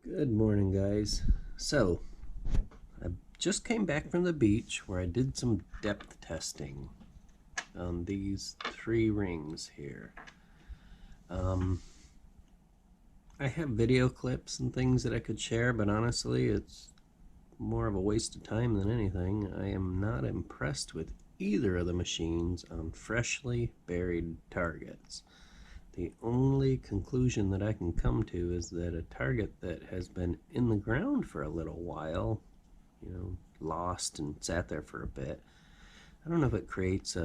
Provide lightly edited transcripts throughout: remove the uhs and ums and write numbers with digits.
Good morning, guys. So, I just came back from the beach where I did some depth testing on these 3 rings here. I have video clips and things that I could share, but honestly, it's more of a waste of time than anything. I am not impressed with either of the machines on freshly buried targets. The only conclusion that I can come to is that a target that has been in the ground for a little while, lost and sat there for a bit, I don't know if it creates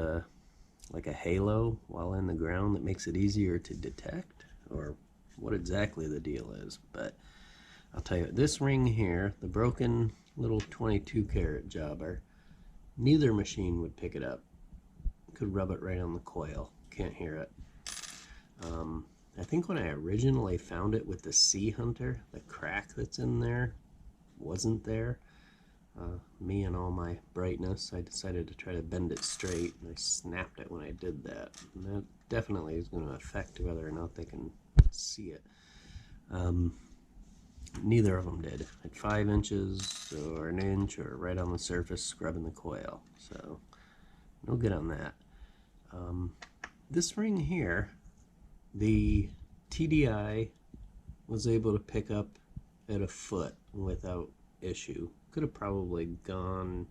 like a halo while in the ground that makes it easier to detect, or what exactly the deal is. But I'll tell you, this ring here, the broken little 22 karat jobber, neither machine would pick it up. Could rub it right on the coil, can't hear it. I think when I originally found it with the Sea Hunter, the crack that's in there wasn't there. Me and all my brightness, I decided to try to bend it straight, and I snapped it when I did that. And that definitely is going to affect whether or not they can see it. Neither of them did. At 5 inches or an inch or right on the surface, scrubbing the coil. So, no good on that. This ring here, the TDI was able to pick up at a foot without issue. Could have probably gone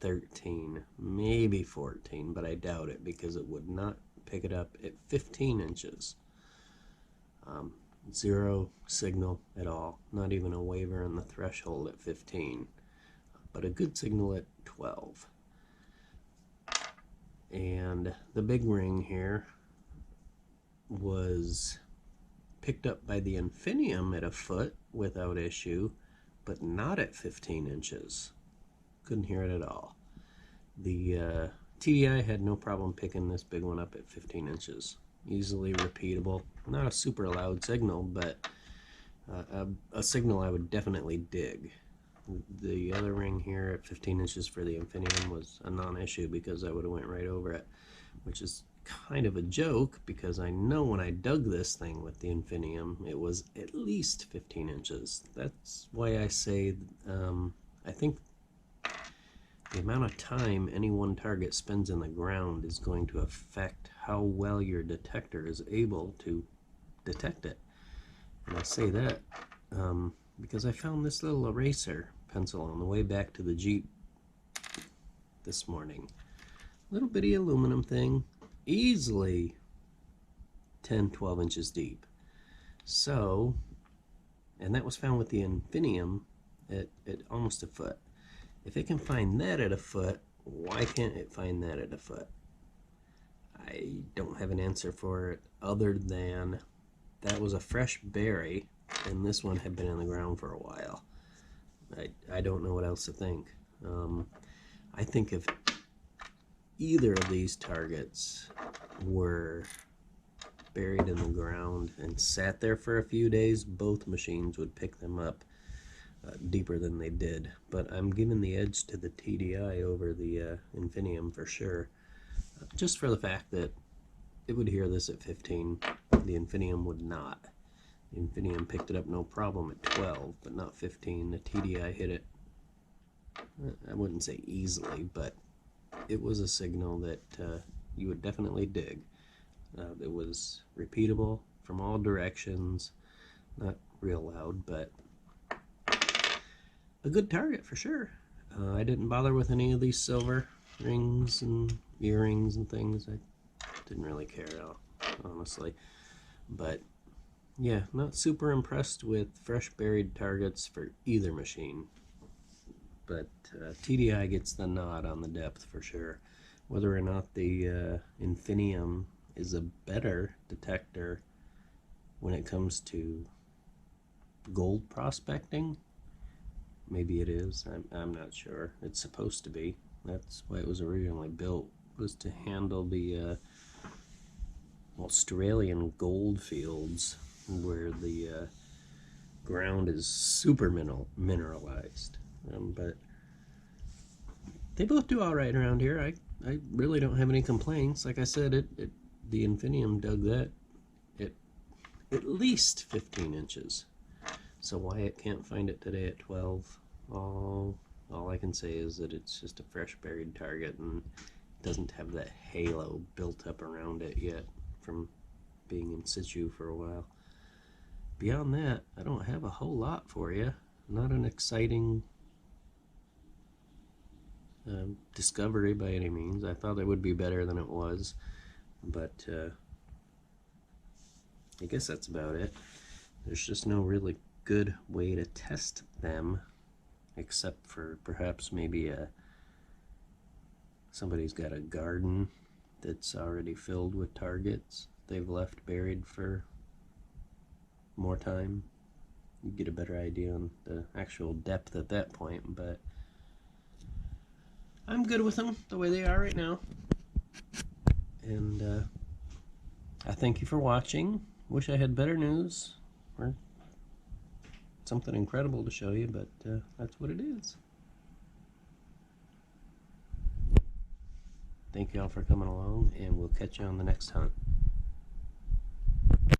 13, maybe 14, but I doubt it because it would not pick it up at 15 inches. Zero signal at all, not even a waver in the threshold at 15, but a good signal at 12. And the big ring here was picked up by the Infinium at a foot without issue, but not at 15 inches. Couldn't hear it at all. The TDI had no problem picking this big one up at 15 inches. Easily repeatable. Not a super loud signal, but a signal I would definitely dig. The other ring here at 15 inches for the Infinium was a non-issue because I would have went right over it, which is kind of a joke because I know when I dug this thing with the Infinium it was at least 15 inches. That's why I say I think the amount of time any one target spends in the ground is going to affect how well your detector is able to detect it. And I say that because I found this little eraser pencil on the way back to the Jeep this morning. Little bitty aluminum thing, easily 10-12 inches deep. So, and that was found with the Infinium at almost a foot. If it can find that at a foot, why can't it find that at a foot? I don't have an answer for it other than that was a fresh berry and this one had been in the ground for a while. I don't know what else to think. I think if either of these targets were buried in the ground and sat there for a few days, both machines would pick them up deeper than they did. But I'm giving the edge to the TDI over the Infinium for sure, just for the fact that it would hear this at 15, the Infinium would not. The Infinium picked it up no problem at 12, but not 15. The TDI hit it, I wouldn't say easily, but it was a signal that you would definitely dig. It was repeatable from all directions, not real loud, but a good target for sure. I didn't bother with any of these silver rings and earrings and things. I didn't really care at all, honestly. But yeah, not super impressed with fresh buried targets for either machine. But TDI gets the nod on the depth for sure. Whether or not the Infinium is a better detector when it comes to gold prospecting, maybe it is. I'm not sure. It's supposed to be. That's why it was originally built, was to handle the Australian gold fields where the ground is super mineralized. But they both do all right around here. I really don't have any complaints. Like I said, the Infinium dug that at least 15 inches. So Wyatt can't find it today at 12. All I can say is that it's just a fresh buried target and doesn't have that halo built up around it yet from being in situ for a while. Beyond that, I don't have a whole lot for you. Not an exciting discovery by any means. I thought it would be better than it was, but I guess that's about it. There's just no really good way to test them, except for perhaps maybe somebody's got a garden that's already filled with targets they've left buried for more time. You get a better idea on the actual depth at that point, but I'm good with them the way they are right now. And I thank you for watching. Wish I had better news or something incredible to show you, but that's what it is. Thank you all for coming along, and we'll catch you on the next hunt.